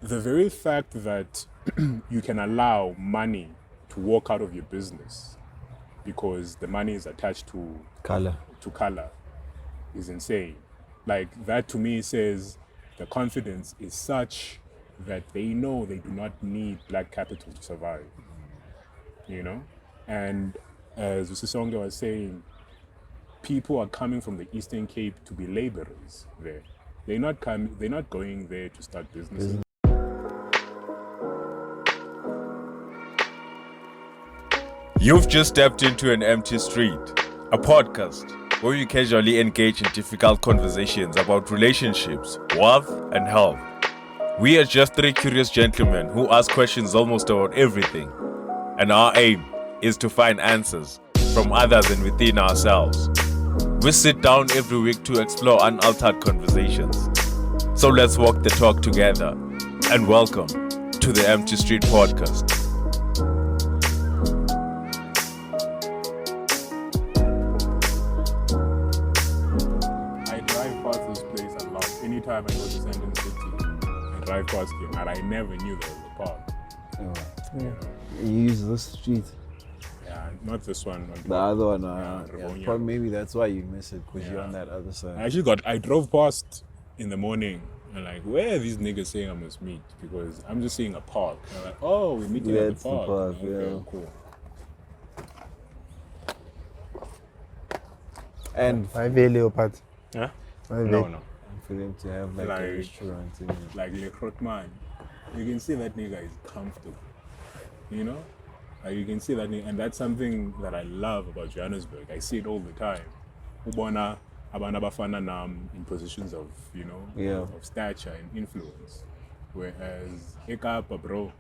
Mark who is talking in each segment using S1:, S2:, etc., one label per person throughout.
S1: the very fact that you can allow money to walk out of your business because the money is attached to
S2: Color.
S1: color is insane. Like, that to me says the confidence is such that they know they do not need black capital to survive, you know? And as Usisonge was saying, people are coming from the Eastern Cape to be laborers there. They're not going there to start businesses.
S3: You've just stepped into An Empty Street, a podcast where we casually engage in difficult conversations about relationships, wealth, and health. We are just three curious gentlemen who ask questions almost about everything, and our aim is to find answers from others and within ourselves. We sit down every week to explore unaltered conversations. So let's walk the talk together, and welcome to the Empty Street Podcast.
S1: Anytime I go to Sandton City, I drive past him, and I never knew there was a park.
S2: You use this street.
S1: Yeah, not this one.
S2: The other one,
S1: Rivonia.
S2: probably maybe that's why you miss it, because you're on that other side.
S1: I drove past in the morning, and like, where are these niggas saying I must meet? Because I'm just seeing a park. And I'm like, oh, we're meeting at the park. Okay, cool.
S2: And
S4: I very leopard.
S1: Huh?
S4: No.
S2: for them to have like a restaurant in it.
S1: Like Le Crotman, you can see that nigga is comfortable, you know? Like, you can see that nigga, and that's something that I love about Johannesburg. I see it all the time. Ubona abantu abafana nam in positions of, you know, of stature and influence. Whereas Ekapa, bro,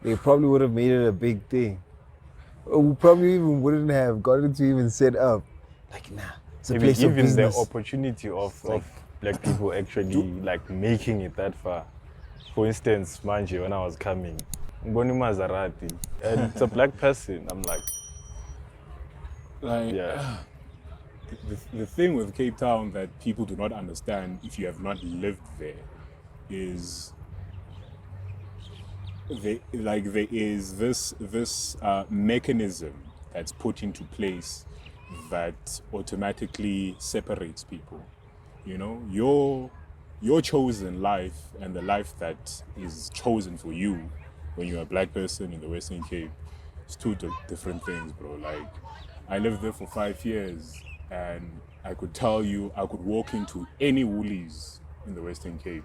S2: they probably would have made it a big thing. We probably even wouldn't have gotten to even set up. Like, nah, it's a place of business.
S4: The opportunity of black people actually like making it that far. For instance, Manje, when I was coming, Ngoni Maserati, and it's a black person. I'm like, yeah.
S1: The thing with Cape Town that people do not understand if you have not lived there is there is this mechanism that's put into place that automatically separates people. You know, your chosen life and the life that is chosen for you when you're a black person in the Western Cape is two different things, bro. Like, I lived there for 5 years, and I could tell you, I could walk into any Woolies in the Western Cape,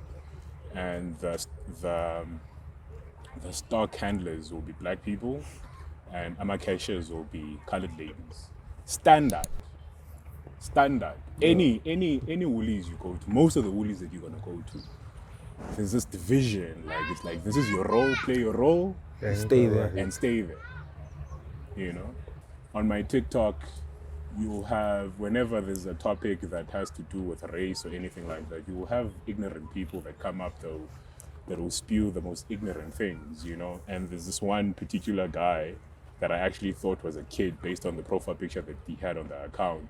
S1: and the stock handlers will be black people, and amakashers will be colored ladies. Standard. Any Woolies you go to, most of the Woolies that you're gonna go to, there's this division. Like, it's like, this is your role, play your role,
S2: Stay there.
S1: and stay there. You know, on my TikTok, you'll have, whenever there's a topic that has to do with race or anything like that, you will have ignorant people that come up that will spew the most ignorant things, you know. And there's this one particular guy that I actually thought was a kid based on the profile picture that he had on the account.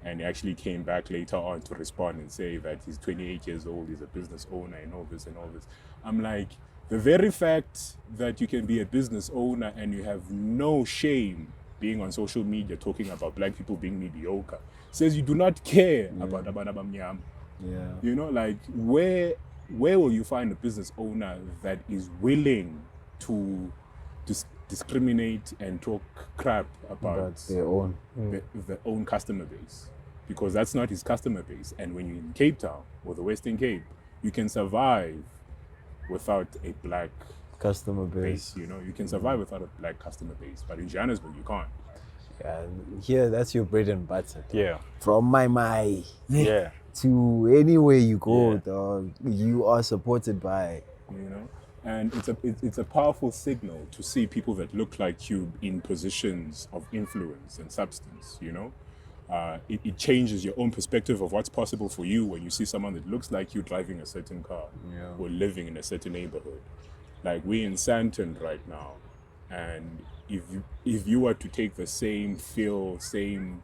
S1: And he actually came back later on to respond and say that he's 28 years old, he's a business owner, and all this and all this. I'm like, the very fact that you can be a business owner and you have no shame being on social media talking about black people being mediocre says you do not care about Abanabamnyam.
S2: Yeah.
S1: You know, like, where will you find a business owner that is willing to discriminate and talk crap about
S2: their own
S1: their own customer base? Because that's not his customer base. And when you're in Cape Town or the Western Cape, you can survive without a black
S2: customer base.
S1: You know, you can survive without a black customer base, but in Johannesburg you can't.
S2: Yeah, here that's your bread and butter.
S4: Yeah.
S2: From my
S4: Yeah.
S2: to anywhere you go, dog, you are supported by.
S1: You know, and it's a powerful signal to see people that look like you in positions of influence and substance. You know, it changes your own perspective of what's possible for you when you see someone that looks like you driving a certain car or living in a certain neighborhood. Like, we're in Sandton right now, and if you were to take the same feel, same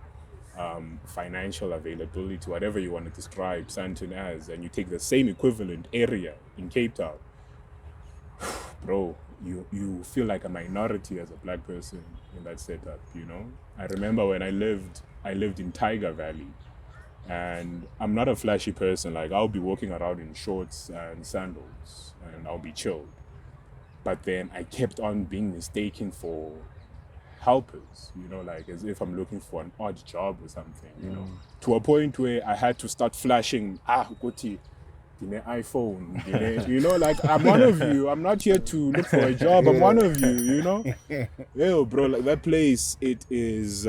S1: financial availability, whatever you want to describe Sandton as, and you take the same equivalent area in Cape Town, bro, you feel like a minority as a black person in that setup, you know. I remember when I lived in Tiger Valley, and I'm not a flashy person. Like, I'll be walking around in shorts and sandals and I'll be chilled, but then I kept on being mistaken for helpers, you know, like as if I'm looking for an odd job or something, you know, to a point where I had to start flashing, Kuti, iPhone, you know, like, I'm one of you. I'm not here to look for a job. I'm one of you, you know. Yo, bro, like that place, it is,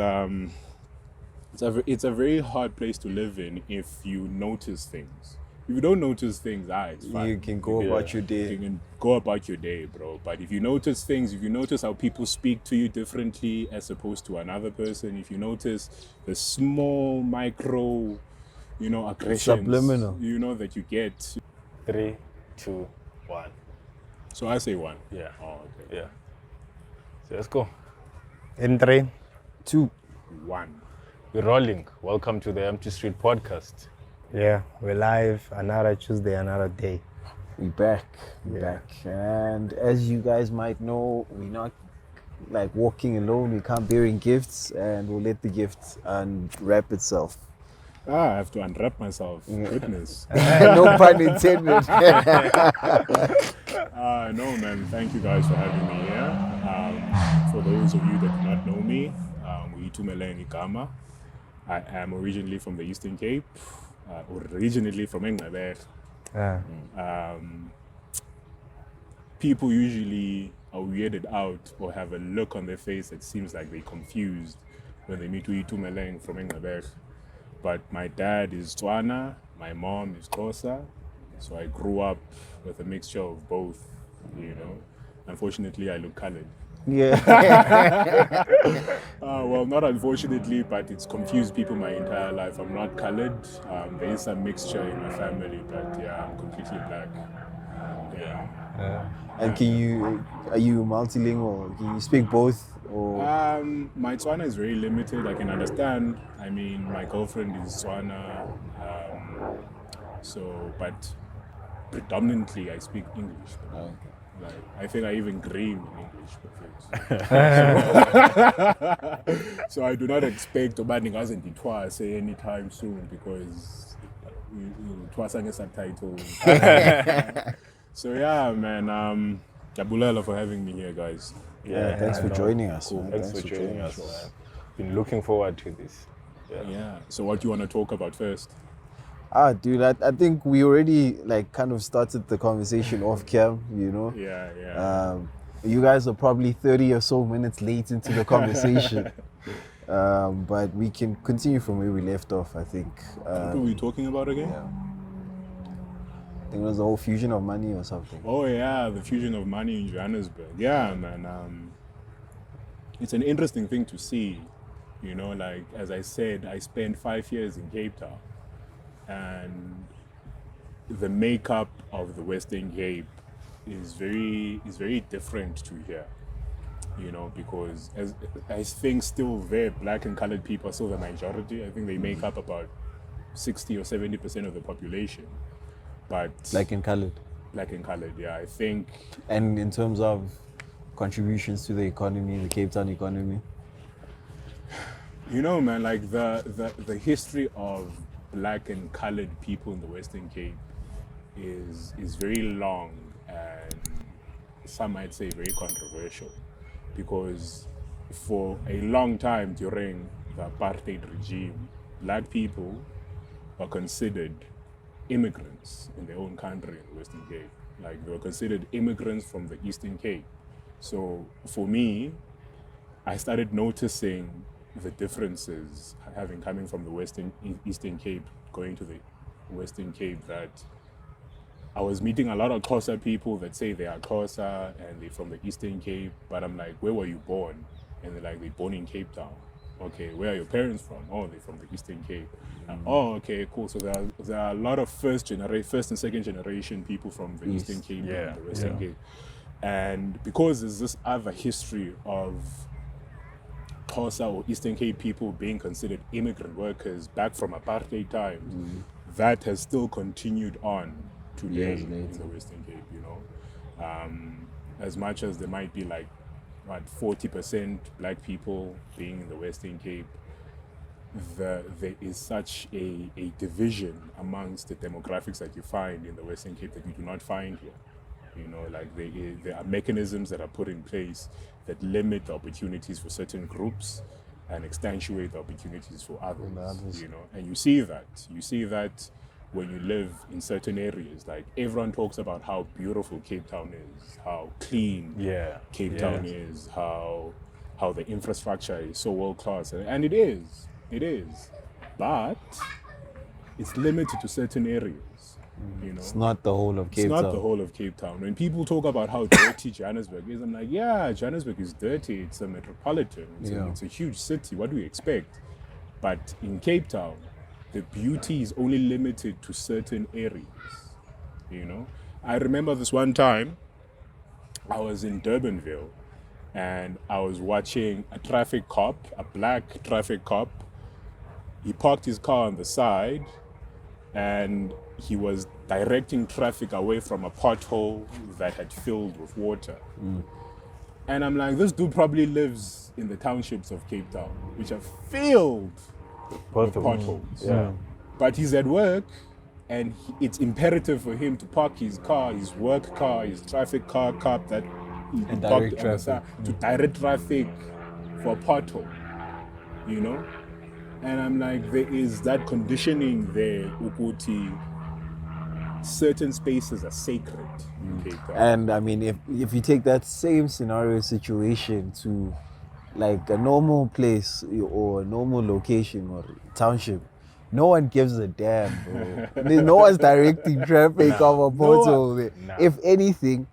S1: it's a very hard place to live in if you notice things. If you don't notice things, it's fine.
S2: You can go about your day.
S1: You can go about your day, bro. But if you notice things, if you notice how people speak to you differently as opposed to another person, if you notice the small micro, you know, aggressions,
S2: Subliminal,
S1: you know, that you get.
S4: 3, 2, 1.
S1: So I say 1.
S4: Yeah.
S1: Oh, okay.
S4: Yeah. So let's go.
S2: In 3, 2.
S1: 1.
S4: We're rolling. Welcome to the Empty Street podcast.
S5: Yeah, we're live. Another Tuesday, another day.
S2: We back. And as you guys might know, we're not like walking alone. We come bearing gifts, and we'll let the gift unwrap itself.
S1: I have to unwrap myself. Goodness.
S2: No pun intended.
S1: No, man. Thank you guys for having me here. For those of you that do not know me, Itumeleng Igama. I am originally from the Eastern Cape. Originally from Nceba. People usually are weirded out or have a look on their face that seems like they're confused when they meet Itumeleng from Nceba. But my dad is Tswana, my mom is Xhosa, so I grew up with a mixture of both, you know. Unfortunately, I look colored.
S2: Yeah.
S1: Well, not unfortunately, but it's confused people my entire life. I'm not colored. There is some mixture in my family, but yeah, I'm completely black. Yeah.
S2: And are you multilingual? Can you speak both? Or
S1: My Tswana is very limited. I can understand. I mean, my girlfriend is Tswana, but predominantly I speak English. Like, I think I even dream in English. So I do not expect to say anytime soon because twice I get subtitles. So yeah, man. Jabulela for having me here, guys.
S2: yeah, thanks for joining us.
S4: Cool.
S2: Man.
S4: Thanks for joining us, man. Been looking forward to this.
S1: Yeah. So what do you want to talk about first?
S2: Dude, I think we already like kind of started the conversation off cam, you know.
S1: Yeah.
S2: You guys are probably 30 or so minutes late into the conversation. But we can continue from where we left off, I think.
S1: What were we talking about again?
S2: I think it was the whole fusion of money or something.
S1: Oh yeah, the fusion of money in Johannesburg. Yeah, man. It's an interesting thing to see. You know, like as I said, I spent 5 years in Cape Town, and the makeup of the Western Cape is very different to here. You know, because as I think still very black and colored people are still the majority. I think they make up about 60 or 70% of the population. But
S2: Black and colored.
S1: Black and colored, yeah. I think.
S2: And in terms of contributions to the economy, the Cape Town economy?
S1: You know, man, like the history of black and colored people in the Western Cape is very long, and some might say very controversial, because for a long time during the apartheid regime, black people were considered immigrants in their own country in the Western Cape. Like, they were considered immigrants from the Eastern Cape. So for me, I started noticing the differences coming from the Eastern Cape, going to the Western Cape, that I was meeting a lot of Xhosa people that say they are Xhosa and they're from the Eastern Cape, but I'm like, where were you born? And they're like, they're born in Cape Town. Okay, where are your parents from? Oh, they're from the Eastern Cape. Oh, okay, cool. So there are a lot of first and second generation people from the Eastern Cape and the Western Cape. And because there's this other history of Xhosa or Eastern Cape people being considered immigrant workers back from apartheid times, that has still continued on today in the Western Cape, you know. as much as there might be like, what, 40% black people being in the Western Cape, there is such a division amongst the demographics that you find in the Western Cape that you do not find here. You know, like there are mechanisms that are put in place that limit the opportunities for certain groups and accentuate the opportunities for others. You know, and you see that when you live in certain areas. Like everyone talks about how beautiful Cape Town is, how clean Cape Town is, how the infrastructure is so world class, and it is, but it's limited to certain areas. You know,
S2: It's not the whole of Cape
S1: it's
S2: Town.
S1: not the whole of Cape Town. When people talk about how dirty Johannesburg is, I'm like, yeah, Johannesburg is dirty. It's a metropolitan. It's a huge city. What do we expect? But in Cape Town, the beauty is only limited to certain areas. You know, I remember this one time I was in Durbanville and I was watching a traffic cop, a black traffic cop. He parked his car on the side and he was directing traffic away from a pothole that had filled with water. And I'm like, this dude probably lives in the townships of Cape Town, which are filled with potholes.
S4: Yeah.
S1: But he's at work, and it's imperative for him to park his car, his work car, his traffic car that he
S2: And
S1: parked
S2: direct
S1: on the side to direct traffic for a pothole, you know? And I'm like, there is that conditioning there, Ukuti. Certain spaces are sacred in Cape Town.
S2: And I mean, if you take that same scenario situation to like a normal place or a normal location or township, no one gives a damn, bro. No one's directing traffic over pothole there. If anything,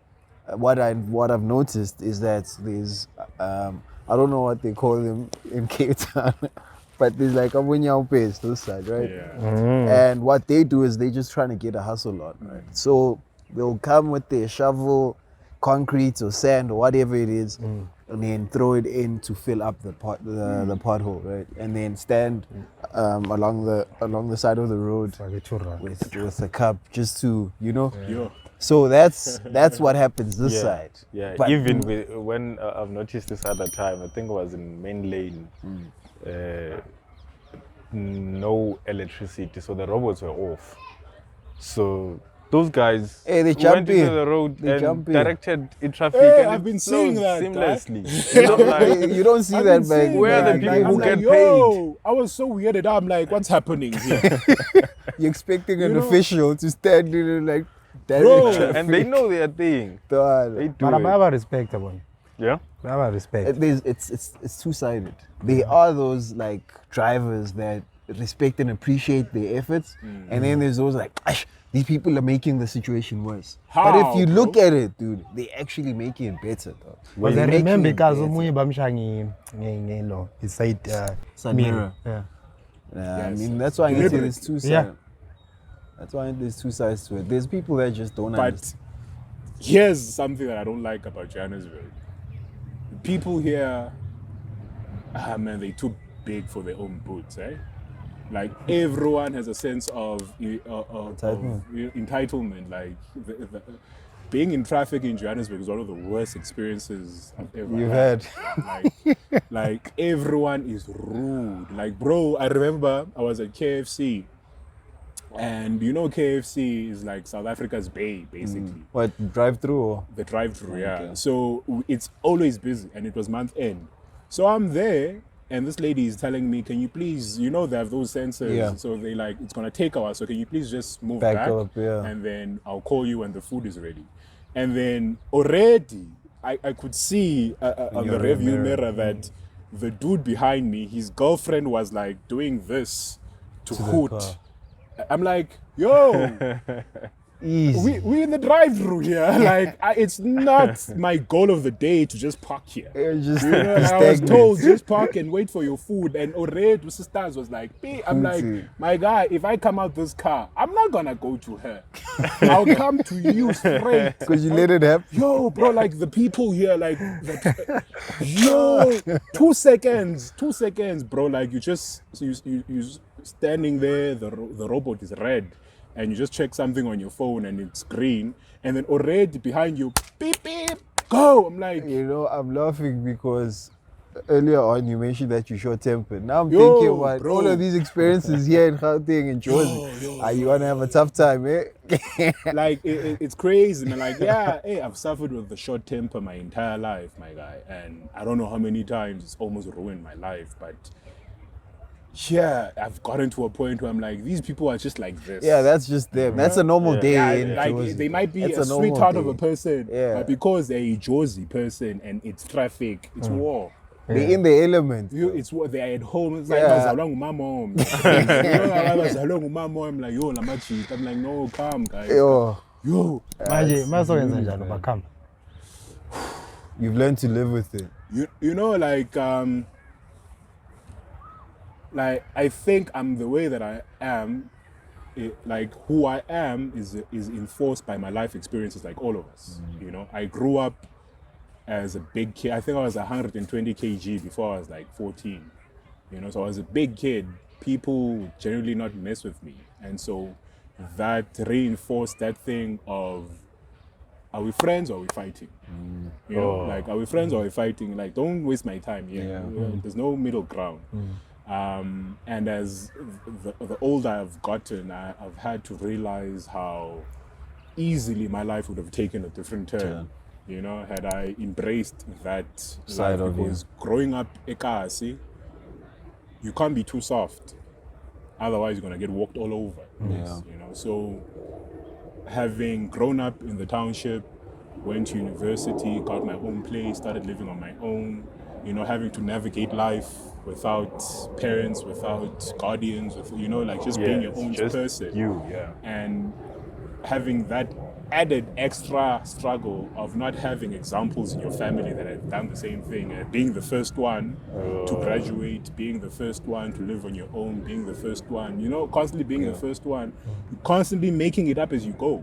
S2: what I've noticed is that there's I don't know what they call them in Cape Town, but there's like a Munyao pace this side, right?
S1: Yeah.
S2: And what they do is they just trying to get a hustle on, right? So they'll come with their shovel, concrete or sand or whatever it is, and then throw it in to fill up the pothole, right? And then stand along the side of the road with a cup just to, you know.
S1: Yeah.
S2: So that's what happens this side.
S4: Yeah,
S2: But
S4: even when I've noticed this other time, I think it was in Main Lane, no electricity, so the robots were off. So those guys
S2: Hey, they jump
S4: went into
S2: in.
S4: the road
S2: They
S4: and
S2: jump in.
S4: directed in traffic.
S1: Hey,
S4: and
S1: I've
S4: it
S1: been seeing
S4: flowed
S1: that,
S4: seamlessly. I'm like,
S2: you don't see
S1: I've
S2: that
S1: been
S2: back.
S1: seeing
S4: Where are the
S1: that.
S4: people
S1: Like,
S4: who
S1: I'm
S4: get
S1: like, yo, I was so weirded out. I'm like, what's happening here?
S2: You're expecting
S1: You
S2: an
S1: know-
S2: official to stand in and like
S1: Bro.
S2: direct
S4: and they know their thing.
S2: traffic.
S4: They do
S5: But I
S4: it.
S5: have a respect, Abon.
S4: Yeah.
S5: I have a respect.
S2: It's two-sided. There are those like drivers that respect and appreciate their efforts, and then there's those like, "Ash, these people are making the situation worse." But if
S1: How,
S2: you
S1: bro?
S2: look at it, dude, they actually making it better, though.
S5: Because I
S2: They're making
S5: remember
S2: it
S5: because
S2: better.
S5: omunye bamsha ngelo beside
S2: Side mirror.
S5: Yeah.
S2: I
S1: Yes.
S2: mean, that's why I say
S1: Deliberate.
S2: there's two sides.
S5: Yeah.
S2: That's why there's two sides to it. There's people that just don't
S1: But
S2: understand.
S1: here's something that I don't like about Johannesburg. People here, man, they too big for their own boots, eh? Like everyone has a sense of entitlement. Like being in traffic in Johannesburg is one of the worst experiences I've ever
S2: You've
S1: had. Like everyone is rude. Like, bro, I remember I was at KFC. And you know KFC is like South Africa's Bay, basically.
S2: What, drive through or?
S1: The drive-through, yeah.
S2: Okay.
S1: So it's always busy, and it was month end. So I'm there, and this lady is telling me, "Can you please, you know, they have those sensors,
S2: Yeah.
S1: so they like it's gonna take a while. So can you please just move
S2: Back
S1: back,
S2: up, yeah.
S1: and then I'll call you when the food is ready." And then already I could see on the
S2: your
S1: review
S2: mirror.
S1: mirror that the dude behind me, his girlfriend was like doing this to
S2: the
S1: hoot.
S2: car.
S1: I'm like, yo.
S2: Easy.
S1: We in the drive-through here. Like, it's not my goal of the day to just park here.
S2: It's just
S1: You know, I was
S2: stagnant.
S1: told just park and wait for your food. And already sisters was like, I'm like,
S2: Food.
S1: my guy, if I come out this car, I'm not gonna go to her. I'll come to you straight.
S2: Because you let it happen.
S1: Yo, bro, like the people here, like, yo, 2 seconds, bro. Like you standing there, the robot is red, and you just check something on your phone and it's green, and then already behind you, beep beep, go. I'm like,
S2: You know, I'm laughing because earlier on you mentioned that you're short-tempered. Now I'm
S1: Yo,
S2: thinking about
S1: bro.
S2: all of these experiences here in Gauteng and Jersey. You want to have a tough time, eh?
S1: like it's crazy, man. Like, yeah, hey, I've suffered with the short temper my entire life, my guy, and I don't know how many times it's almost ruined my life. But yeah, I've gotten to a point where I'm like, these people are just like this.
S2: Yeah, that's just them. That's a normal day in
S1: like
S2: Jersey.
S1: they might be
S2: That's
S1: a
S2: normal
S1: sweetheart of
S2: day.
S1: a person,
S2: Yeah.
S1: but because they're a Jersey person and it's traffic, it's war.
S2: They're in the element.
S1: It's what they are at home. It's like,
S2: Yeah.
S1: I'm like, yo, Lamachi. I'm like, no, come, guys.
S2: Yo,
S1: Yo,
S5: Manje mazoyenza njani bakhamba?
S2: you've learned to live with it.
S1: you know, like I think I'm the way that I am. Like who I am is enforced by my life experiences, like all of us. You know, I grew up as a big kid. I think I was 120 kg before I was like 14. You know, so I was a big kid. People would generally not mess with me, and so that reinforced that thing of, are we friends or are we fighting? You know, like, are we friends or are we fighting? Like, don't waste my time here.
S2: Yeah.
S1: There's no middle ground. And as the older I've gotten, I've had to realize how easily my life would have taken a different turn. You know, had I embraced that
S2: Side
S1: life,
S2: of you.
S1: because growing up Ekasi, you can't be too soft. Otherwise, you're gonna get walked all over.
S2: Yeah.
S1: You know, so having grown up in the township, went to university, got my own place, started living on my own, you know, having to navigate life without parents, without guardians, with, you know, like just being your own
S4: just
S1: person.
S4: Yeah.
S1: And having that added extra struggle of not having examples in your family that had done the same thing, being the first one to graduate, being the first one to live on your own, being the first one, you know, constantly being the first one, constantly making it up as you go,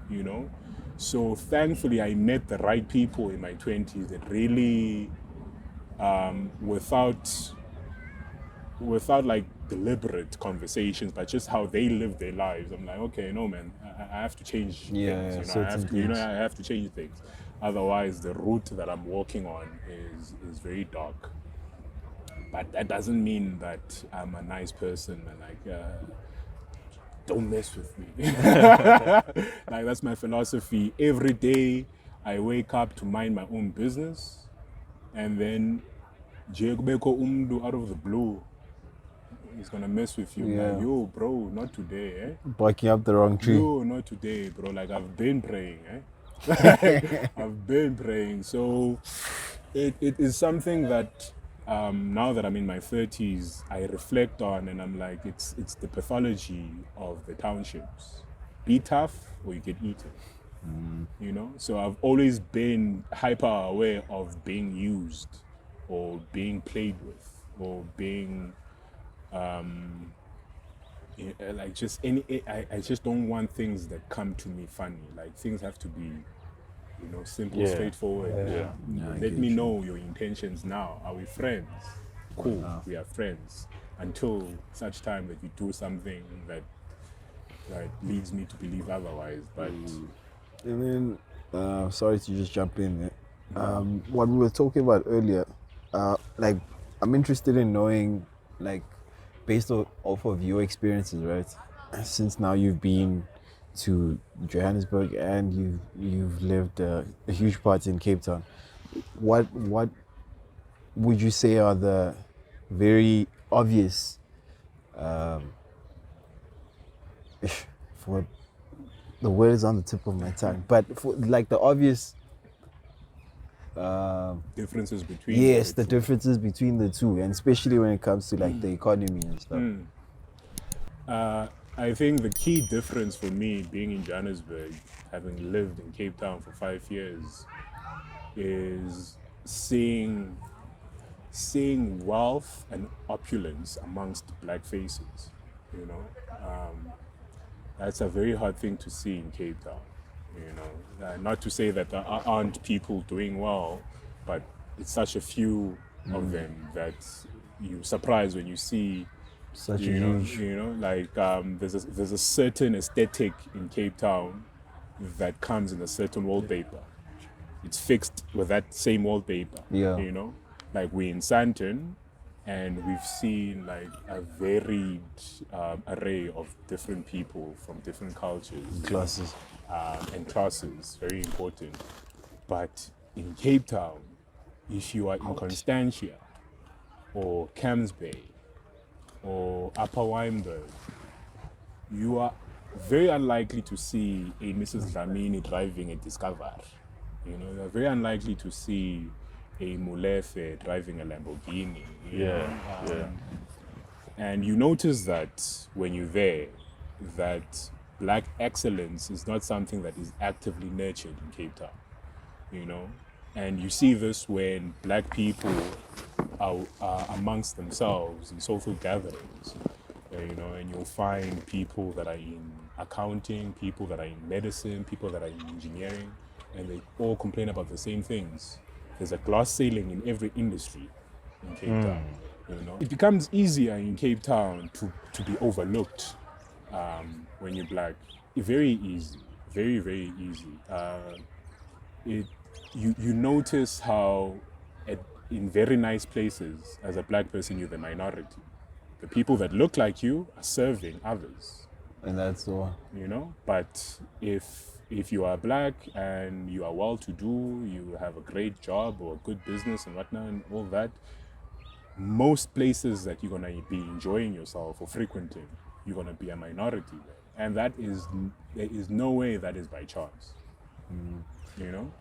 S1: you know. So thankfully I met the right people in my 20s that really, without like deliberate conversations, but just how they live their lives, I'm like, okay, no, man, I have to change things. You know, I have to change things. Otherwise, the route that I'm walking on is very dark. But that doesn't mean that I'm a nice person and like, don't mess with me. Like, that's my philosophy. Every day I wake up to mind my own business, and then Jekubeko umdu out of the blue, he's gonna mess with you.
S2: Yeah.
S1: Like, yo, bro, not today, eh?
S2: Barking up the wrong tree.
S1: Yo, not today, bro. Like, I've been praying, eh? I've been praying. So it is something that now that I'm in my 30s, I reflect on, and I'm like, it's the pathology of the townships. Be tough or you get eaten. You know? So I've always been hyper aware of being used or being played with or being like just I just don't want things that come to me funny. Like, things have to be, you know, simple, straightforward. Let me know your intentions now. Are we friends? Cool, we are friends. Until such time that you do something that leads me to believe otherwise. But
S2: And then, sorry to just jump in. What we were talking about earlier, like, I'm interested in knowing, like, based off of your experiences, right? Since now you've been to Johannesburg and you've lived a huge part in Cape Town. What would you say are the very obvious, for the word is on the tip of my tongue, but for, like, the obvious
S1: differences between
S2: the differences between the two, and especially when it comes to like the economy and stuff.
S1: I think the key difference for me being in Johannesburg, having lived in Cape Town for 5 years, is seeing wealth and opulence amongst black faces. You know, that's a very hard thing to see in Cape Town. You know, not to say that there aren't people doing well, but it's such a few of them that you're surprised when you see.
S2: Such a huge.
S1: You know, like there's a certain aesthetic in Cape Town that comes in a certain wallpaper. it's fixed with that same wallpaper.
S2: Yeah.
S1: You know, like we're in Sandton, and we've seen like a varied array of different people from different cultures
S2: Classes.
S1: and classes. Very important. But in Cape Town, if you are in Constantia or Camps Bay or Upper Wynberg, you are very unlikely to see a Mrs. Dlamini driving a Discover. You know, you're very unlikely to see a Mulefe driving a Lamborghini. you know. And you notice that when you're there, that black excellence is not something that is actively nurtured in Cape Town. You know, and you see this when black people are amongst themselves in social gatherings. You know, and you'll find people that are in accounting, people that are in medicine, people that are in engineering, and they all complain about the same things. There's a glass ceiling in every industry in Cape Town. You know, it becomes easier in Cape Town to be overlooked when you're black. Very easy, very, very easy. You notice how in very nice places, as a black person, you're the minority. The people that look like you are serving others.
S2: And that's the one.
S1: You know, but if you are black and you are well-to-do, you have a great job or a good business and whatnot and all that, most places that you're gonna be enjoying yourself or frequenting, you're gonna be a minority there, and there is no way that is by chance. You know,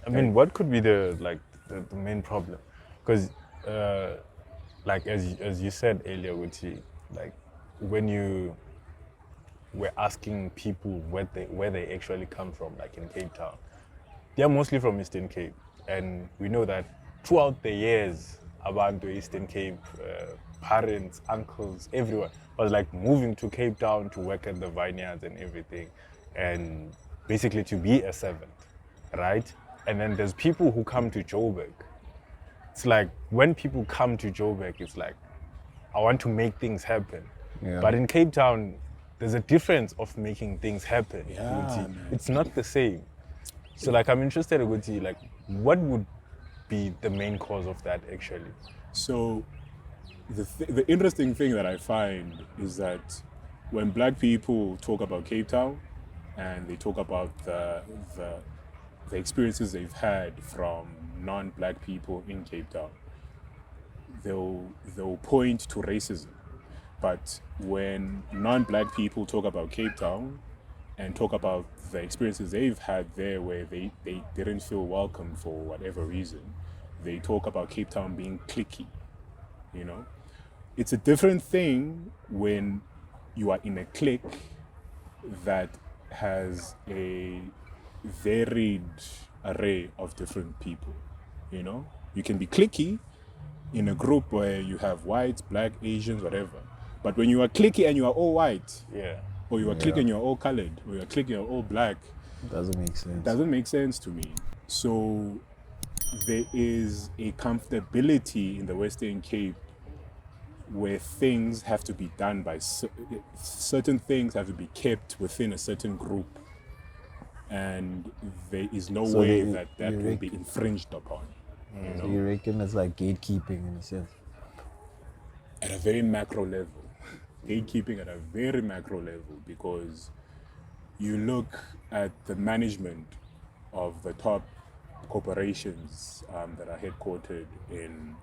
S4: I mean, what could be the main problem? Because, like as you said earlier, Uti, like when you were asking people where they actually come from, like in Cape Town, they are mostly from Eastern Cape, and we know that throughout the years, about the Eastern Cape, parents, uncles, everyone was like moving to Cape Town to work at the vineyards and everything, and basically to be a servant, right? And then there's people who come to Joburg. It's like when people come to Joburg, it's like, I want to make things happen.
S2: Yeah.
S4: But in Cape Town, there's a difference of making things happen.
S1: Yeah,
S4: Uti.
S1: man.
S4: It's not the same. So like, I'm interested in Uti, like, what would be the main cause of that actually?
S1: So the interesting thing that I find is that when black people talk about Cape Town and they talk about the experiences they've had from non-black people in Cape Town, they'll point to racism. But when non-black people talk about Cape Town and talk about the experiences they've had there where they didn't feel welcome for whatever reason, they talk about Cape Town being cliquey, you know? It's a different thing when you are in a clique that has a varied array of different people, you know? You can be cliquey in a group where you have whites, black, Asians, whatever. But when you are cliquey and you are all white,
S4: Yeah.
S1: or you are cliquey and you're all colored, or you're cliquey and you're all black,
S2: Doesn't make sense.
S1: doesn't make sense to me. So there is a comfortability in the Western Cape where things have to be done by certain things have to be kept within a certain group, and there is no
S2: So
S1: way
S2: they-
S1: that
S2: you
S1: will be infringed upon. You
S2: So
S1: know,
S2: you reckon it's like gatekeeping in a sense?
S1: at a very macro level, gatekeeping at a very macro level, because you look at the management of the top corporations that are headquartered in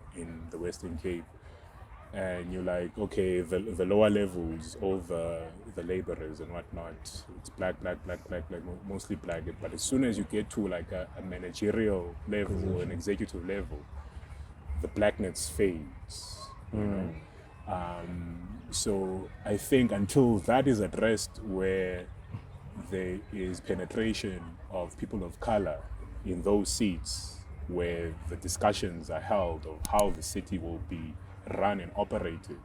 S1: the Western Cape, and you're like, okay, the lower levels, all the laborers and whatnot, it's black, mostly black. But as soon as you get to like a managerial level or an executive level, the blackness fades. You know? So I think until that is addressed, where there is penetration of people of color in those seats, where the discussions are held of how the city will be run and operated,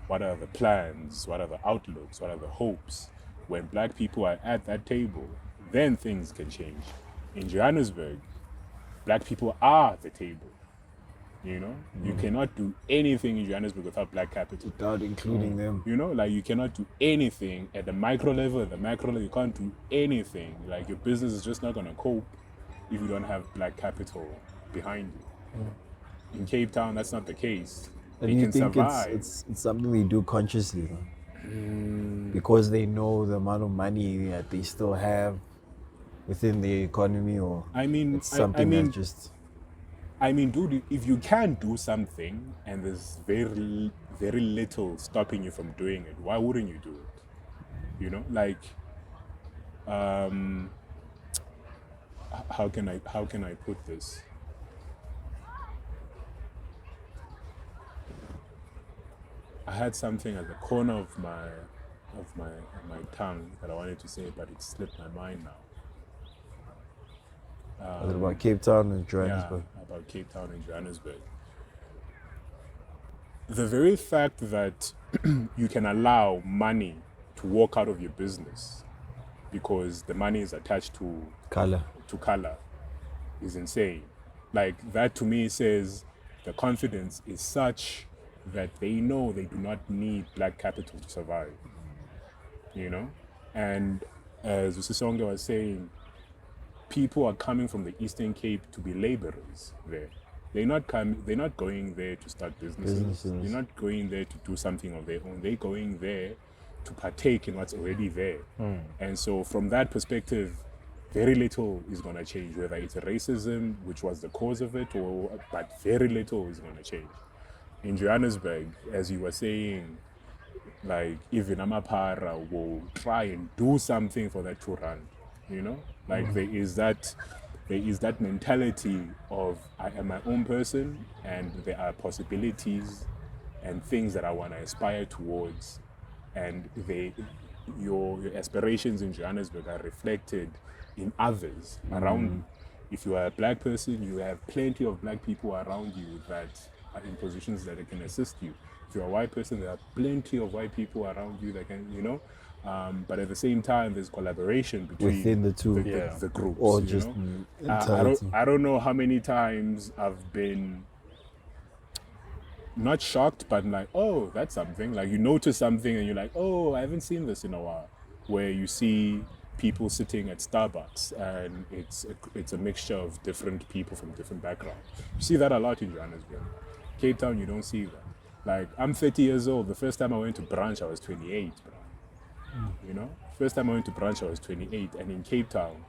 S1: what are the plans, what are the outlooks, what are the hopes, when black people are at that table, then things can change. In Johannesburg, black people are the table. You know, you cannot do anything in Johannesburg without black capital.
S2: Without including them.
S1: You know, like you cannot do anything at the micro level, at the macro level, you can't do anything. Like your business is just not gonna cope if you don't have black capital behind you. In Cape Town, that's not the case.
S2: And
S1: They
S2: you
S1: can
S2: think
S1: survive.
S2: it's something they do consciously, because they know the amount of money that they still have within the economy, or
S1: I mean,
S2: it's something
S1: I mean,
S2: that just
S1: I mean, dude, if you can do something and there's very little stopping you from doing it, why wouldn't you do it? You know, like, how can I put this? I had something at the corner of my tongue that I wanted to say, but it slipped my mind now.
S2: was it about Cape Town and Johannesburg.
S1: Yeah, about Cape Town and Johannesburg. The very fact that you can allow money to walk out of your business because the money is attached to
S2: Color.
S1: color is insane. Like, that to me says the confidence is such that they know they do not need black capital to survive. You know? And as Usisonge was saying, people are coming from the Eastern Cape to be laborers there. They're not going there to start businesses. They're not going there to do something of their own. They're going there to partake in what's already there. And so from that perspective, very little is going to change, whether it's racism, which was the cause of it, but very little is going to change. In Johannesburg, as you were saying, like, even Amapara will try and do something for that to run, you know? Like, there is that mentality of, I am my own person and there are possibilities and things that I want to aspire towards, and your aspirations in Johannesburg are reflected in others around you. If you are a black person, you have plenty of black people around you that are in positions that can assist you. If you're a white person, there are plenty of white people around you that can, you know. But at the same time, there's collaboration between
S2: Within the two.
S1: the groups.
S2: Or
S1: you
S2: just
S1: know?
S2: entirety.
S1: I don't know how many times I've been not shocked, but like, oh, that's something. Like, you notice something and you're like, oh, I haven't seen this in a while. Where you see people sitting at Starbucks and it's a mixture of different people from different backgrounds. You see that a lot in Johannesburg. Cape Town, you don't see that. Like, I'm 30 years old. The first time I went to brunch, I was 28, bro. You know? First time I went to brunch, I was 28. And in Cape Town,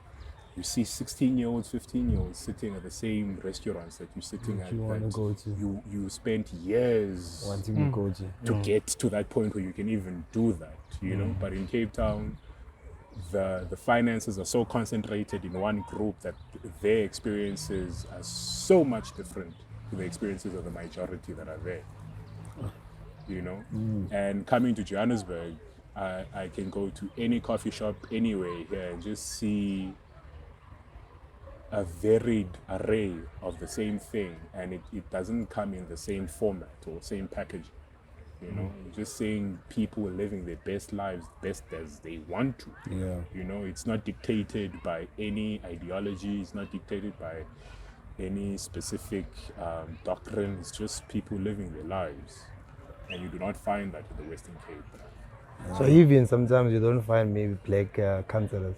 S1: you see 16-year-olds, 15-year-olds sitting at the same restaurants that you're sitting at.
S2: You want to go to.
S1: You spent years
S2: Wanting to go to.
S1: get to that point where you can even do that, you know? But in Cape Town, the finances are so concentrated in one group that their experiences are so much different to the experiences of the majority that are there, you know? And coming to Johannesburg, I can go to any coffee shop anywhere here and just see a varied array of the same thing, and it doesn't come in the same format or same packaging. You know, just seeing people living their best lives best as they want to.
S2: Yeah.
S1: You know, it's not dictated by any ideology. It's not dictated by any specific doctrine. It's just people living their lives, and you do not find that in the Western Cape.
S5: So even sometimes you don't find maybe black councillors,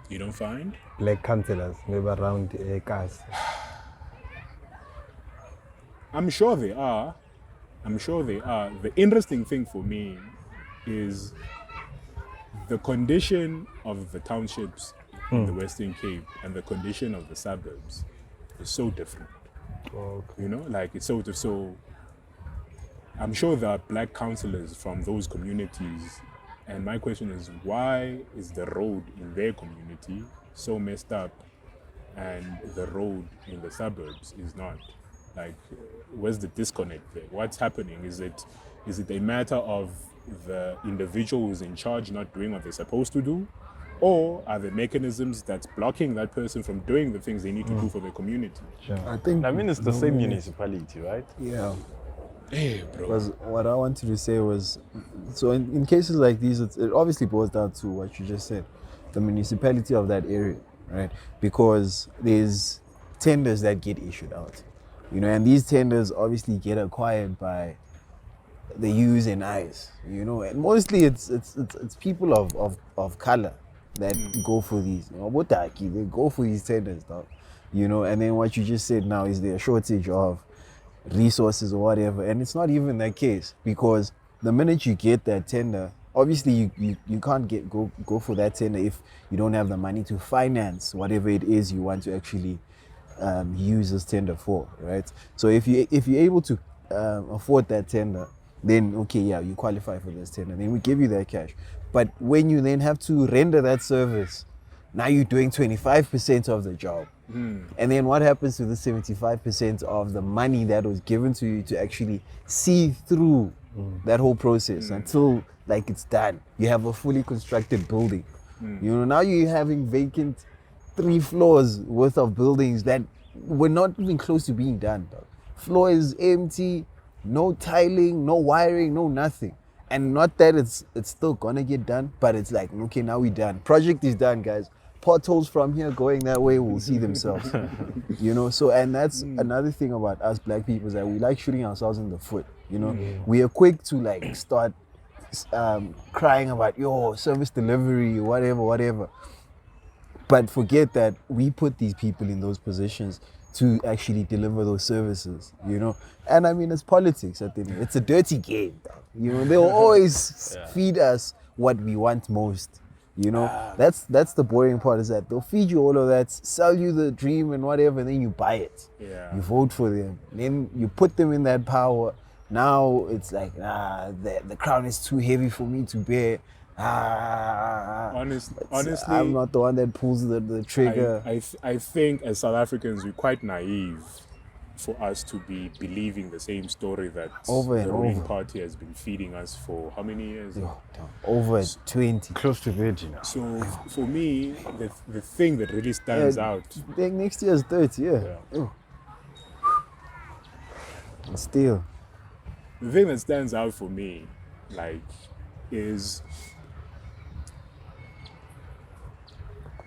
S1: You don't find?
S5: maybe around cars.
S1: I'm sure they are. The interesting thing for me is the condition of the townships in the Western Cape and the condition of the suburbs is so different.
S5: Okay.
S1: You know, like, it's so I'm sure there are black councillors from those communities, and my question is, why is the road in their community so messed up and the road in the suburbs is not? Like, where's the disconnect there? What's happening? Is it a matter of the individual who's in charge not doing what they're supposed to do? Or are there mechanisms that's blocking that person from doing the things they need to do for their community?
S5: Sure.
S2: I think.
S4: I mean, it's the same municipality, right?
S2: Yeah.
S1: Hey, bro.
S2: Because what I wanted to say was, so in cases like these, it obviously boils down to what you just said, the municipality of that area, right? Because there's tenders that get issued out, you know, and these tenders obviously get acquired by the U's and I's, you know, and mostly it's people of color that go for these, you know, Botaki, they go for these tenders, dog. you know. And then what you just said now, is there a shortage of resources or whatever? And it's not even that case, because the minute you get that tender, obviously you can't go for that tender if you don't have the money to finance whatever it is you want to actually use this tender for, right? So if you're able to afford that tender, then okay, yeah, you qualify for this tender, then we give you that cash. But when you then have to render that service, now you're doing 25% of the job. And then what happens to the 75% of the money that was given to you to actually see through that whole process until like it's done? You have a fully constructed building. You know, now you're having vacant 3 floors worth of buildings that were not even close to being done. Dog. Floor is empty, no tiling, no wiring, no nothing. And not that it's still gonna get done, but it's like, okay, now we're done. Project is done, guys. Potholes from here going that way will see themselves. You know, so, and that's another thing about us black people, is that we like shooting ourselves in the foot. You know, we are quick to like start crying about service delivery, whatever. But forget that we put these people in those positions to actually deliver those services, you know. And I mean, it's politics at the end. It's a dirty game, dog. You know, they'll always feed us what we want most. You know, that's the boring part, is that they'll feed you all of that, sell you the dream and whatever, and then you buy it.
S1: Yeah.
S2: You vote for them. Then you put them in that power. Now it's like, the crown is too heavy for me to bear.
S1: Honestly,
S2: I'm not the one that pulls the trigger.
S1: I think as South Africans, we're quite naive for us to be believing the same story that
S2: Over and
S1: the ruling
S2: over.
S1: party has been feeding us for how many years?
S2: Over 20.
S4: Close to 30 now.
S1: So for me, the thing that really stands out,
S2: I think next year is 30, yeah. Oh. And still.
S1: the thing that stands out for me, like, is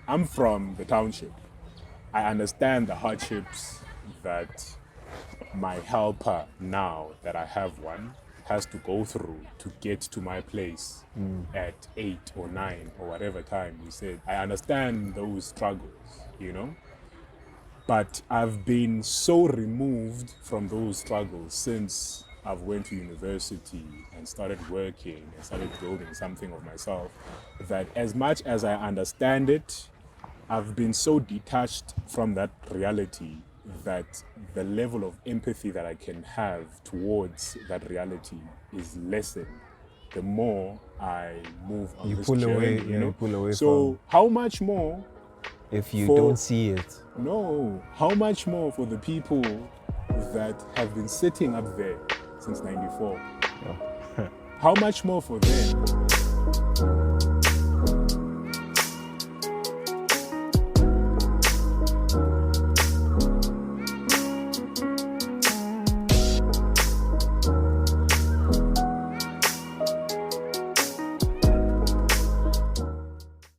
S1: I'm from the township. I understand the hardships that my helper, now that I have one, has to go through to get to my place at 8 or 9 or whatever time you said. I understand those struggles, you know? But I've been so removed from those struggles since I've went to university and started working and started building something of myself, that as much as I understand it, I've been so detached from that reality that the level of empathy that I can have towards that reality is lessened the more I move on
S2: You
S1: this
S2: pull
S1: journey,
S2: away,
S1: you
S2: yeah,
S1: know?
S2: you pull away
S1: So how much more
S2: if you
S1: for-
S2: don't see it.
S1: No, how much more for the people that have been sitting up there since '94? How much more for them?